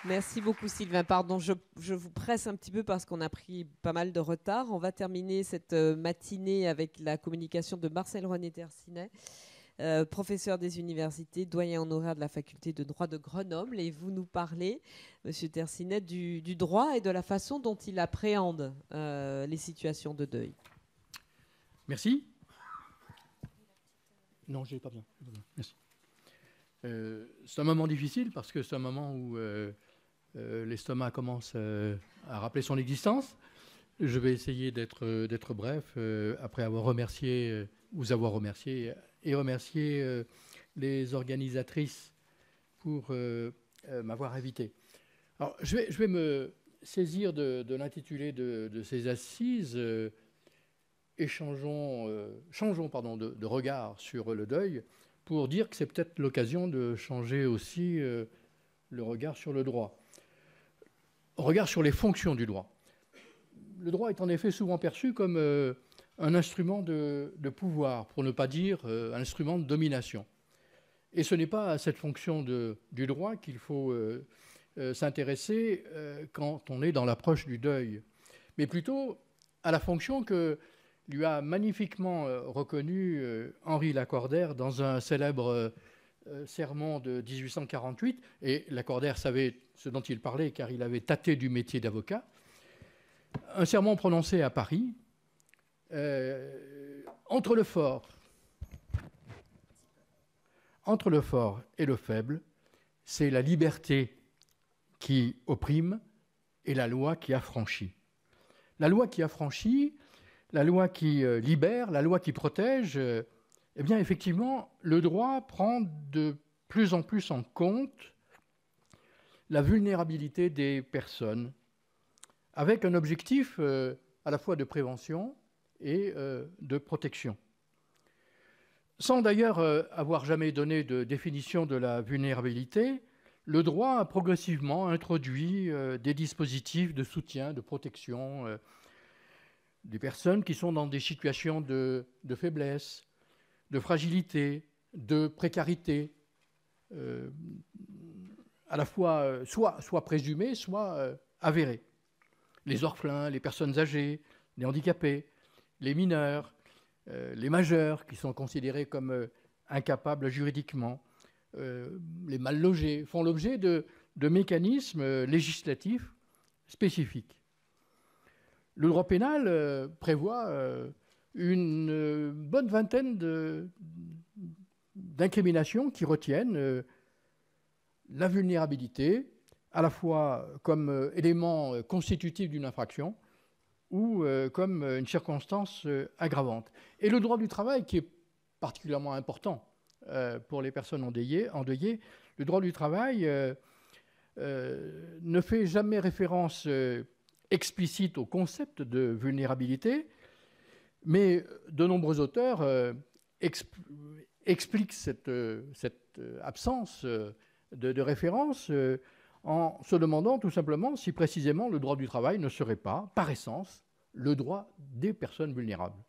Merci beaucoup Sylvain. Pardon, je vous presse un petit peu parce qu'on a pris pas mal de retard. On va terminer cette matinée avec la communication de Marcel René Tercinet, professeur des universités, doyen honoraire de la faculté de droit de Grenoble. Et vous nous parlez, Monsieur Tercinet, du droit et de la façon dont il appréhende les situations de deuil. Merci. Non, je n'ai pas besoin. Merci. C'est un moment difficile parce que c'est un moment où l'estomac commence à rappeler son existence. Je vais essayer d'être bref après avoir remercié, vous avoir remercié et remercier les organisatrices pour m'avoir invité. Alors, je vais me saisir de l'intitulé de ces assises. Changeons de regard sur le deuil pour dire que c'est peut-être l'occasion de changer aussi le regard sur le droit. Regard sur les fonctions du droit. Le droit est en effet souvent perçu comme un instrument de pouvoir, pour ne pas dire un instrument de domination. Et ce n'est pas à cette fonction du droit qu'il faut s'intéresser quand on est dans l'approche du deuil, mais plutôt à la fonction que lui a magnifiquement reconnu Henri Lacordaire dans un célèbre sermon de 1848. Et Lacordaire savait ce dont il parlait car il avait tâté du métier d'avocat. Un sermon prononcé à Paris, entre le fort et le faible, c'est la liberté qui opprime et la loi qui affranchit. La loi qui affranchit, la loi qui libère, la loi qui protège, eh bien, effectivement, le droit prend de plus en plus en compte la vulnérabilité des personnes, avec un objectif à la fois de prévention et de protection. Sans d'ailleurs avoir jamais donné de définition de la vulnérabilité, le droit a progressivement introduit des dispositifs de soutien, de protection des personnes qui sont dans des situations de faiblesse, de fragilité, de précarité, à la fois soit présumée, soit avérée. Les orphelins, les personnes âgées, les handicapés, les mineurs, les majeurs qui sont considérés comme incapables juridiquement, les mal logés, font l'objet de mécanismes législatifs spécifiques. Le droit pénal prévoit une bonne vingtaine d'incriminations qui retiennent la vulnérabilité, à la fois comme élément constitutif d'une infraction ou comme une circonstance aggravante. Et le droit du travail, qui est particulièrement important pour les personnes endeuillées, le droit du travail ne fait jamais référence explicite au concept de vulnérabilité, mais de nombreux auteurs expliquent cette absence de référence en se demandant tout simplement si précisément le droit du travail ne serait pas, par essence, le droit des personnes vulnérables.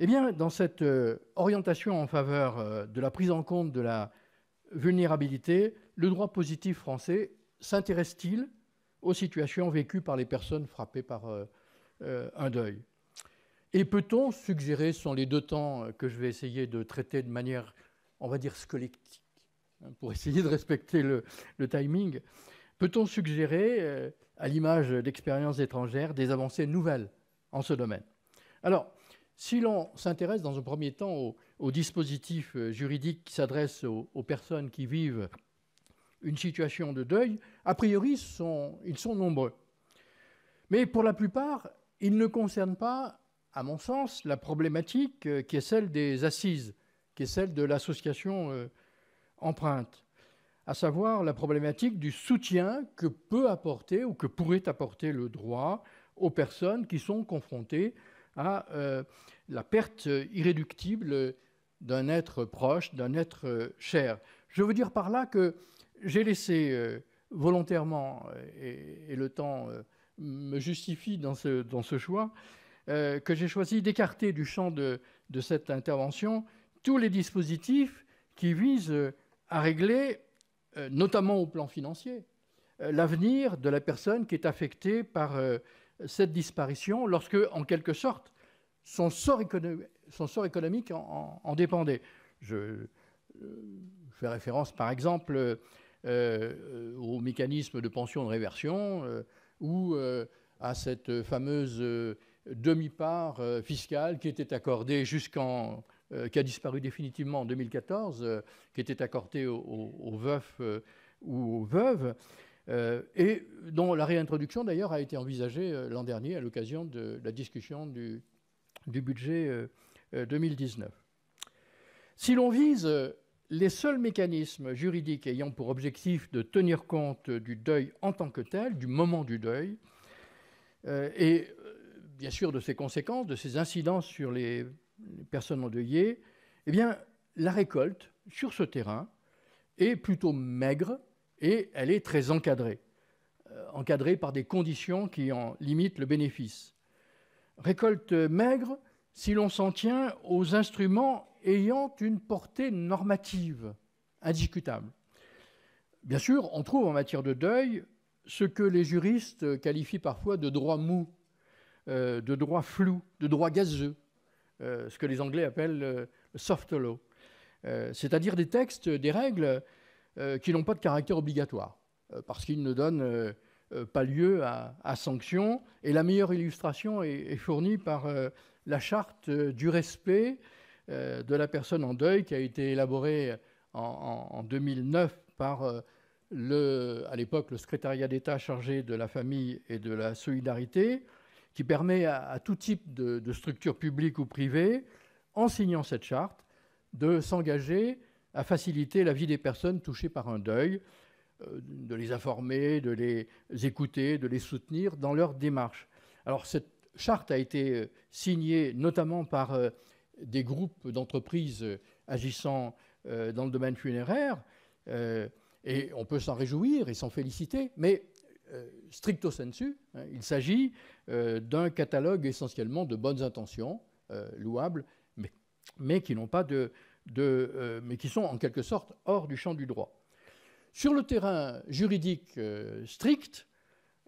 Eh bien, dans cette orientation en faveur de la prise en compte de la vulnérabilité, le droit positif français s'intéresse-t-il aux situations vécues par les personnes frappées par un deuil? Et peut-on suggérer, ce sont les deux temps que je vais essayer de traiter de manière, on va dire, scolectique, pour essayer de respecter le timing, peut-on suggérer, à l'image d'expériences étrangères, des avancées nouvelles en ce domaine? Alors, si l'on s'intéresse dans un premier temps aux dispositifs juridiques qui s'adressent aux personnes qui vivent une situation de deuil, a priori, ils sont nombreux. Mais pour la plupart, ils ne concernent pas, à mon sens, la problématique qui est celle des assises, qui est celle de l'association empreinte, à savoir la problématique du soutien que peut apporter ou que pourrait apporter le droit aux personnes qui sont confrontées à la perte irréductible d'un être proche, d'un être cher. Je veux dire par là que j'ai laissé volontairement, et le temps me justifie dans ce choix, que j'ai choisi d'écarter du champ de cette intervention tous les dispositifs qui visent à régler, notamment au plan financier, l'avenir de la personne qui est affectée par cette disparition lorsque, en quelque sorte, son sort économique en dépendait. Je fais référence, par exemple, au mécanisme de pension de réversion ou à cette fameuse demi-part fiscale qui était accordée qui a disparu définitivement en 2014, qui était accordée aux veufs ou aux veuves, et dont la réintroduction d'ailleurs a été envisagée l'an dernier à l'occasion de la discussion du budget 2019. Si l'on vise les seuls mécanismes juridiques ayant pour objectif de tenir compte du deuil en tant que tel, du moment du deuil, et bien sûr de ses conséquences, de ses incidences sur les personnes endeuillées, eh bien, la récolte sur ce terrain est plutôt maigre et elle est très encadrée par des conditions qui en limitent le bénéfice. Récolte maigre si l'on s'en tient aux instruments ayant une portée normative indiscutable. Bien sûr, on trouve en matière de deuil ce que les juristes qualifient parfois de droit mou, de droit flou, de droit gazeux, ce que les Anglais appellent le soft law, c'est-à-dire des textes, des règles qui n'ont pas de caractère obligatoire, parce qu'ils ne donnent pas lieu à sanction. Et la meilleure illustration est fournie par la charte du respect de la personne en deuil, qui a été élaborée en 2009 par à l'époque le secrétariat d'État chargé de la famille et de la solidarité, qui permet à tout type de structure publique ou privée, en signant cette charte, de s'engager à faciliter la vie des personnes touchées par un deuil, de les informer, de les écouter, de les soutenir dans leur démarche. Alors cette charte a été signée notamment par des groupes d'entreprises agissant dans le domaine funéraire, et on peut s'en réjouir et s'en féliciter, mais stricto sensu, il s'agit d'un catalogue essentiellement de bonnes intentions, louables, mais qui n'ont pas mais qui sont en quelque sorte hors du champ du droit. Sur le terrain juridique strict,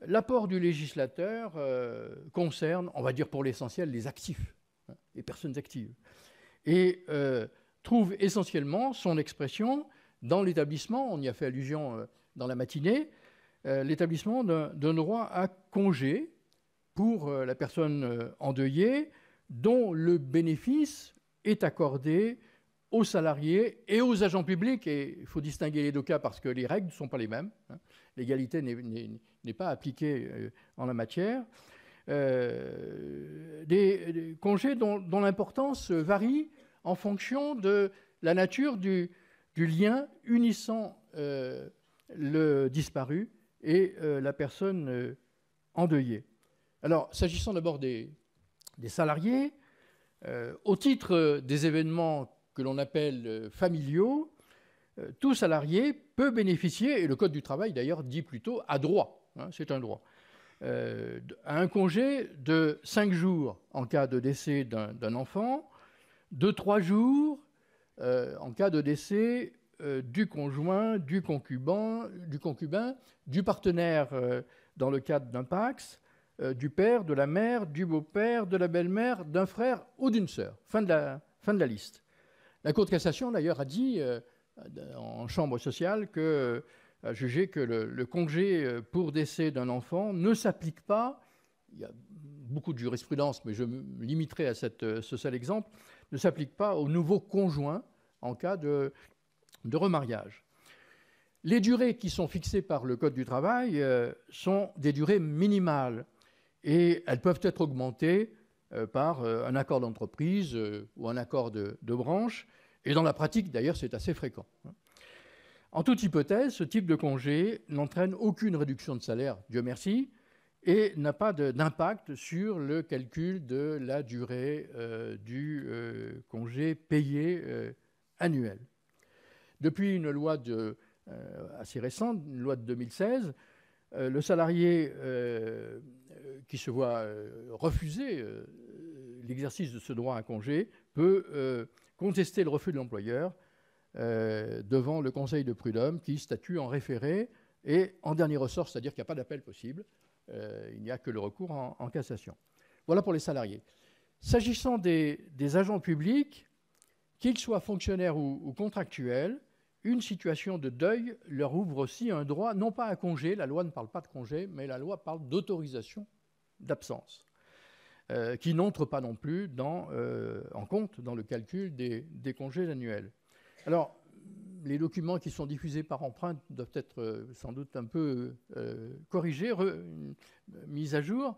l'apport du législateur concerne, on va dire pour l'essentiel, les actifs, les personnes actives, et trouve essentiellement son expression dans l'établissement, on y a fait allusion dans la matinée, l'établissement d'un droit à congé pour la personne endeuillée, dont le bénéfice est accordé aux salariés et aux agents publics. Et il faut distinguer les deux cas parce que les règles ne sont pas les mêmes. L'égalité n'est pas appliquée en la matière. Des congés dont l'importance varie en fonction de la nature du lien unissant le disparu et la personne endeuillée. Alors, s'agissant d'abord des salariés, au titre des événements que l'on appelle familiaux, tout salarié peut bénéficier, et le Code du travail d'ailleurs dit plutôt à droit, c'est un droit, à un congé de 5 jours en cas de décès d'un enfant, de 3 jours en cas de décès du conjoint, du concubin, du partenaire dans le cadre d'un PACS, du père, de la mère, du beau-père, de la belle-mère, d'un frère ou d'une sœur. Fin de la liste. La Cour de cassation, d'ailleurs, a dit en chambre sociale a jugé que le congé pour décès d'un enfant ne s'applique pas, il y a beaucoup de jurisprudence, mais je me limiterai à ce seul exemple, ne s'applique pas aux nouveaux conjoints en cas de remariage. Les durées qui sont fixées par le Code du travail sont des durées minimales et elles peuvent être augmentées par un accord d'entreprise ou un accord de branche. Et dans la pratique, d'ailleurs, c'est assez fréquent. En toute hypothèse, ce type de congé n'entraîne aucune réduction de salaire, Dieu merci, et n'a pas d'impact sur le calcul de la durée du congé payé annuel. Depuis une loi assez récente, une loi de 2016, le salarié qui se voit refuser l'exercice de ce droit à congé peut contester le refus de l'employeur devant le Conseil de prud'homme qui statue en référé Et en dernier ressort, c'est-à-dire qu'il n'y a pas d'appel possible, il n'y a que le recours en cassation. Voilà pour les salariés. S'agissant des agents publics, qu'ils soient fonctionnaires ou contractuels, une situation de deuil leur ouvre aussi un droit, non pas à congé, la loi ne parle pas de congé, mais la loi parle d'autorisation d'absence, qui n'entre pas non plus en compte dans le calcul des congés annuels. Alors, les documents qui sont diffusés par empreinte doivent être sans doute un peu corrigés, mis à jour.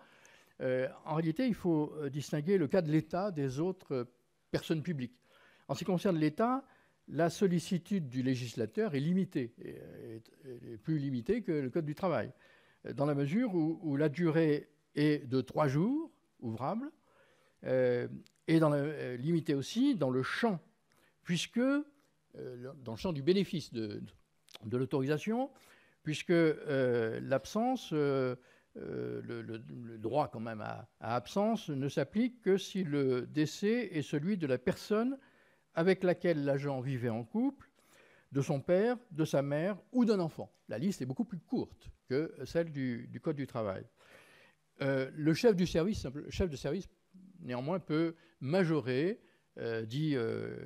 En réalité, il faut distinguer le cas de l'État des autres personnes publiques. En ce qui concerne l'État, la sollicitude du législateur est limitée, est plus limitée que le Code du travail, dans la mesure où la durée est de 3 jours ouvrables, et limitée aussi dans le champ, puisque dans le champ du bénéfice de l'autorisation, puisque l'absence, le droit quand même à absence ne s'applique que si le décès est celui de la personne avec laquelle l'agent vivait en couple, de son père, de sa mère ou d'un enfant. La liste est beaucoup plus courte que celle du Code du travail. Le chef de service, néanmoins, peut majorer, dit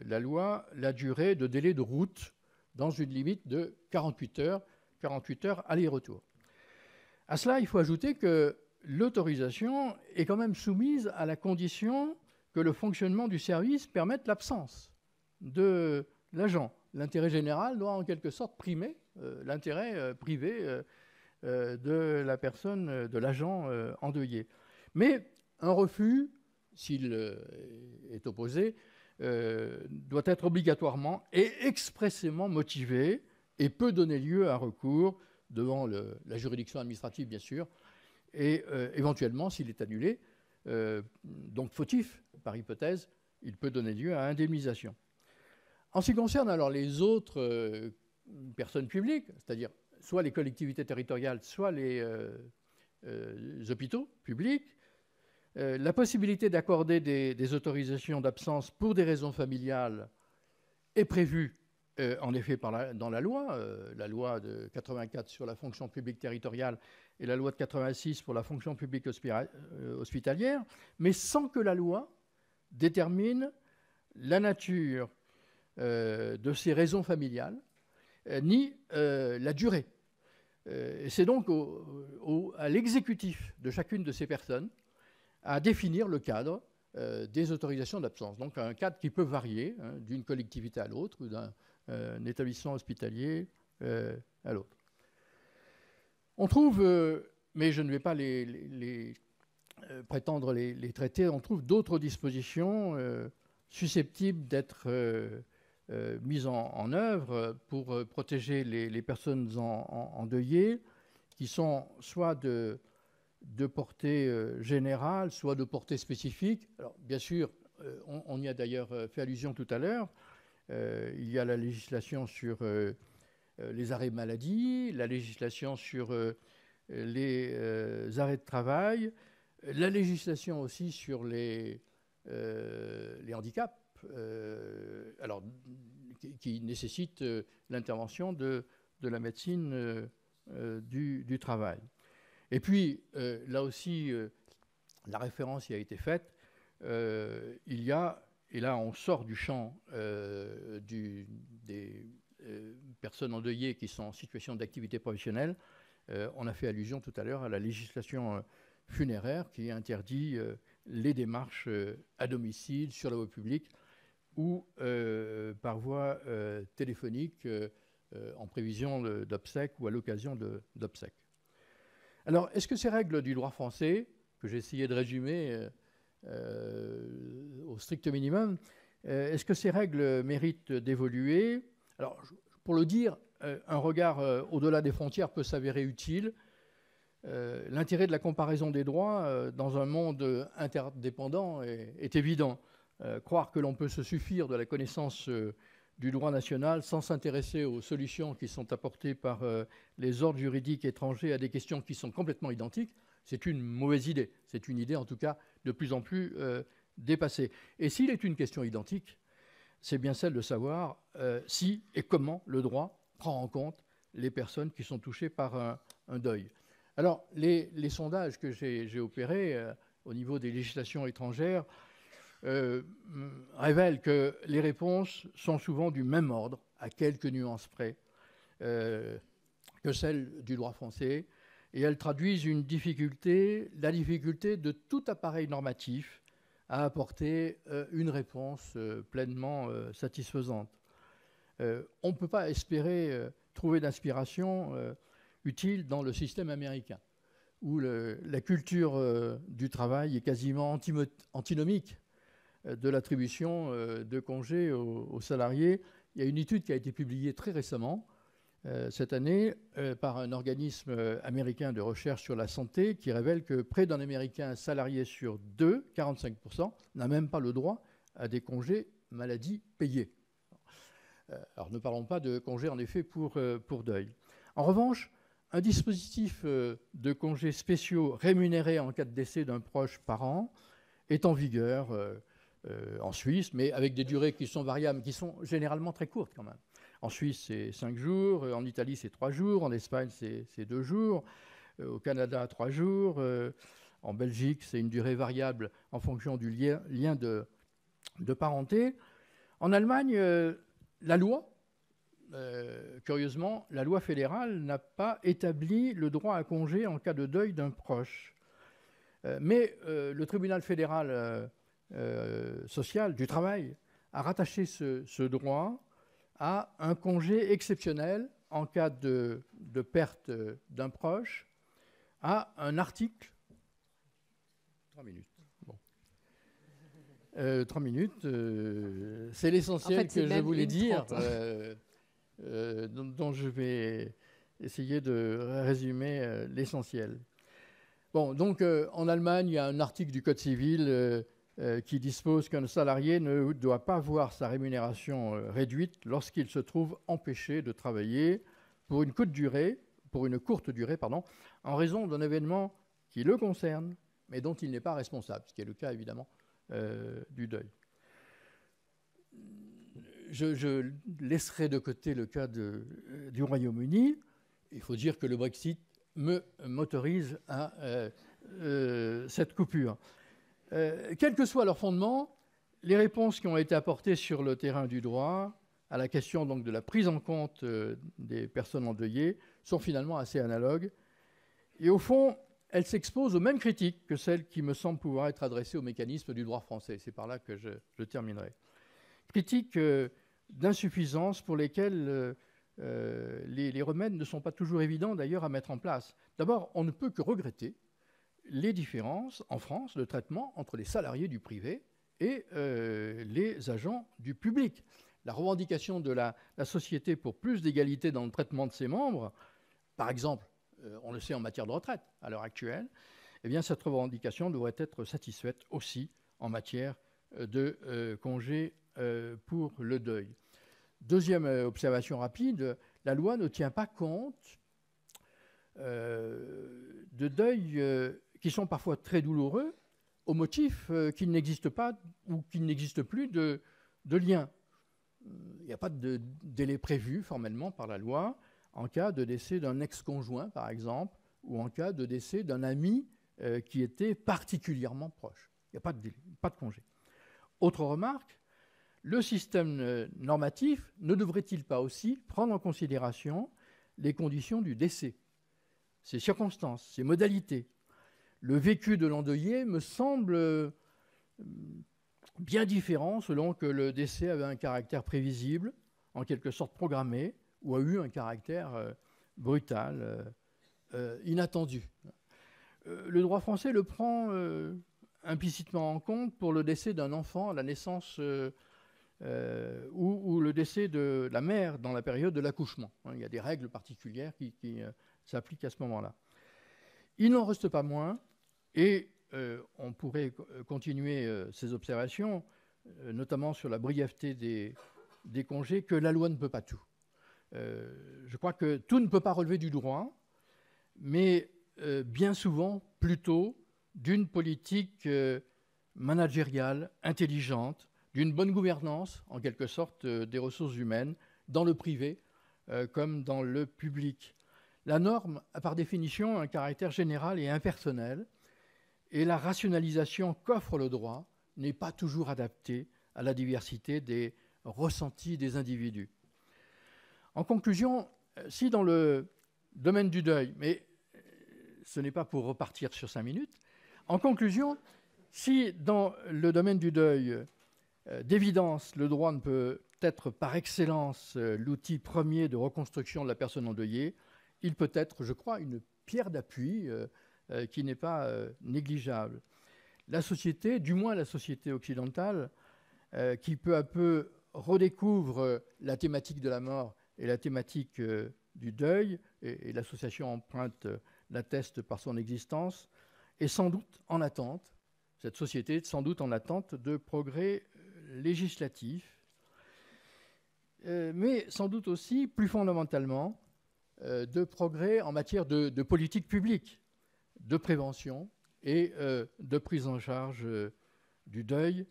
la loi, la durée de délai de route dans une limite de 48 heures aller-retour. À cela, il faut ajouter que l'autorisation est quand même soumise à la condition que le fonctionnement du service permette l'absence de l'agent. L'intérêt général doit en quelque sorte primer l'intérêt privé de la personne, de l'agent endeuillé. Mais un refus, s'il est opposé, doit être obligatoirement et expressément motivé et peut donner lieu à recours devant la juridiction administrative, bien sûr, et éventuellement, s'il est annulé, donc fautif, par hypothèse, il peut donner lieu à indemnisation. En ce qui concerne alors les autres personnes publiques, c'est-à-dire soit les collectivités territoriales, soit les hôpitaux publics, la possibilité d'accorder des autorisations d'absence pour des raisons familiales est prévue en effet dans la loi de 84 sur la fonction publique territoriale et la loi de 86 pour la fonction publique hospitalière, mais sans que la loi détermine la nature de ces raisons familiales, ni la durée. C'est donc à l'exécutif de chacune de ces personnes à définir le cadre des autorisations d'absence. Donc un cadre qui peut varier d'une collectivité à l'autre ou d'un établissement hospitalier à l'autre. On trouve, mais je ne vais pas prétendre les traiter, on trouve d'autres dispositions susceptibles d'être mises en œuvre pour protéger les personnes endeuillées, qui sont soit de portée générale, soit de portée spécifique. Alors, bien sûr, on y a d'ailleurs fait allusion tout à l'heure, il y a la législation sur les arrêts maladie, la législation sur les arrêts de travail, la législation aussi sur les handicaps, alors, qui nécessitent l'intervention de la médecine du travail. Et puis, là aussi, la référence y a été faite, il y a, et là on sort du champ des personnes endeuillées qui sont en situation d'activité professionnelle, on a fait allusion tout à l'heure à la législation funéraire qui interdit les démarches à domicile, sur la voie publique ou par voie téléphonique en prévision d'obsèques ou à l'occasion d'obsèques. Alors, est-ce que ces règles du droit français, que j'ai essayé de résumer au strict minimum, est-ce que ces règles méritent d'évoluer? Alors, pour le dire, un regard au-delà des frontières peut s'avérer utile. L'intérêt de la comparaison des droits dans un monde interdépendant est évident. Croire que l'on peut se suffire de la connaissance du droit national sans s'intéresser aux solutions qui sont apportées par les ordres juridiques étrangers à des questions qui sont complètement identiques, c'est une mauvaise idée. C'est une idée, en tout cas, de plus en plus dépassée. Et s'il est une question identique, c'est bien celle de savoir si et comment le droit prend en compte les personnes qui sont touchées par un deuil. Alors, les sondages que j'ai opérés au niveau des législations étrangères révèlent que les réponses sont souvent du même ordre, à quelques nuances près, que celles du droit français, et elles traduisent la difficulté de tout appareil normatif à apporter une réponse pleinement satisfaisante. On ne peut pas espérer trouver d'inspiration utile dans le système américain, où la culture du travail est quasiment antinomique de l'attribution de congés aux salariés. Il y a une étude qui a été publiée très récemment, cette année, par un organisme américain de recherche sur la santé, qui révèle que près d'un Américain salarié sur deux, 45%, n'a même pas le droit à des congés maladie payés. Alors ne parlons pas de congés en effet pour deuil. En revanche, un dispositif de congés spéciaux rémunérés en cas de décès d'un proche parent est en vigueur en Suisse, mais avec des durées qui sont variables, qui sont généralement très courtes quand même. En Suisse, c'est 5 jours, en Italie, c'est 3 jours, en Espagne, c'est 2 jours, au Canada, 3 jours, en Belgique, c'est une durée variable en fonction du lien de parenté. En Allemagne, la loi, curieusement, la loi fédérale n'a pas établi le droit à congé en cas de deuil d'un proche. Mais le tribunal fédéral social du travail a rattaché ce droit à un congé exceptionnel en cas de perte d'un proche, à un article. 3 minutes. Bon. 3 minutes, c'est l'essentiel en fait, que je voulais dire, dont je vais essayer de résumer l'essentiel. Bon, donc en Allemagne, il y a un article du Code civil qui dispose qu'un salarié ne doit pas voir sa rémunération réduite lorsqu'il se trouve empêché de travailler pour une courte durée, en raison d'un événement qui le concerne, mais dont il n'est pas responsable, ce qui est le cas évidemment du deuil. Je laisserai de côté le cas du Royaume-Uni. Il faut dire que le Brexit m'autorise à cette coupure. Quel que soit leur fondement, les réponses qui ont été apportées sur le terrain du droit à la question donc, de la prise en compte des personnes endeuillées sont finalement assez analogues. Et au fond, elles s'exposent aux mêmes critiques que celles qui me semblent pouvoir être adressées au mécanisme du droit français. C'est par là que je terminerai. Critiques d'insuffisance pour lesquelles les remèdes ne sont pas toujours évidents d'ailleurs à mettre en place. D'abord, on ne peut que regretter les différences en France de traitement entre les salariés du privé et les agents du public. La revendication de la société pour plus d'égalité dans le traitement de ses membres, par exemple, on le sait en matière de retraite à l'heure actuelle, eh bien cette revendication devrait être satisfaite aussi en matière de congés pour le deuil. Deuxième observation rapide, la loi ne tient pas compte de deuils qui sont parfois très douloureux au motif qu'il n'existe pas ou qu'il n'existe plus de lien. Il n'y a pas de délai prévu formellement par la loi en cas de décès d'un ex-conjoint, par exemple, ou en cas de décès d'un ami qui était particulièrement proche. Il n'y a pas de délai, pas de congé. Autre remarque, le système normatif ne devrait-il pas aussi prendre en considération les conditions du décès, ses circonstances, ses modalités? Le vécu de l'endeuillé me semble bien différent selon que le décès avait un caractère prévisible, en quelque sorte programmé, ou a eu un caractère brutal, inattendu. Le droit français le prend implicitement en compte pour le décès d'un enfant à la naissance ou le décès de la mère dans la période de l'accouchement. Il y a des règles particulières qui s'appliquent à ce moment-là. Il n'en reste pas moins, et on pourrait continuer ces observations, notamment sur la brièveté des congés, que la loi ne peut pas tout. Je crois que tout ne peut pas relever du droit, mais bien souvent, plutôt, d'une politique managériale, intelligente, d'une bonne gouvernance, en quelque sorte, des ressources humaines, dans le privé, comme dans le public. La norme a par définition un caractère général et impersonnel, et la rationalisation qu'offre le droit n'est pas toujours adaptée à la diversité des ressentis des individus. En conclusion, si dans le domaine du deuil, mais ce n'est pas pour repartir sur 5 minutes, en conclusion, si dans le domaine du deuil, d'évidence, le droit ne peut être par excellence l'outil premier de reconstruction de la personne endeuillée, il peut être, je crois, une pierre d'appui qui n'est pas négligeable. La société, du moins la société occidentale, qui peu à peu redécouvre la thématique de la mort et la thématique du deuil, et l'association Empreinte l'atteste par son existence, est sans doute en attente, cette société est sans doute en attente de progrès législatifs, mais sans doute aussi, plus fondamentalement, de progrès en matière de politique publique, de prévention et de prise en charge du deuil.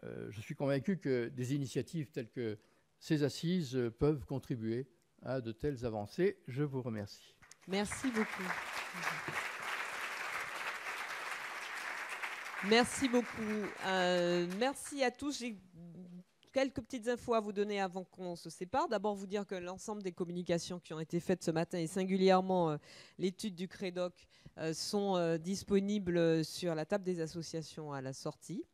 Je suis convaincu que des initiatives telles que ces assises peuvent contribuer à de telles avancées. Je vous remercie. Merci beaucoup. Merci beaucoup. Merci à tous. J'ai quelques petites infos à vous donner avant qu'on se sépare. D'abord, vous dire que l'ensemble des communications qui ont été faites ce matin, et singulièrement l'étude du CREDOC, sont disponibles sur la table des associations à la sortie.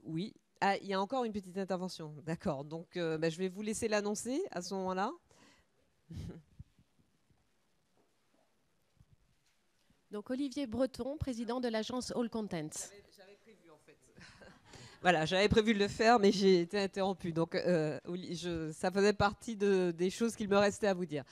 Oui. Ah, il y a encore une petite intervention. D'accord. Donc, je vais vous laisser l'annoncer à ce moment-là. Donc, Olivier Breton, président de l'agence All Contents. J'avais prévu, en fait. Voilà, j'avais prévu de le faire, mais j'ai été interrompue. Donc, ça faisait partie des choses qu'il me restait à vous dire.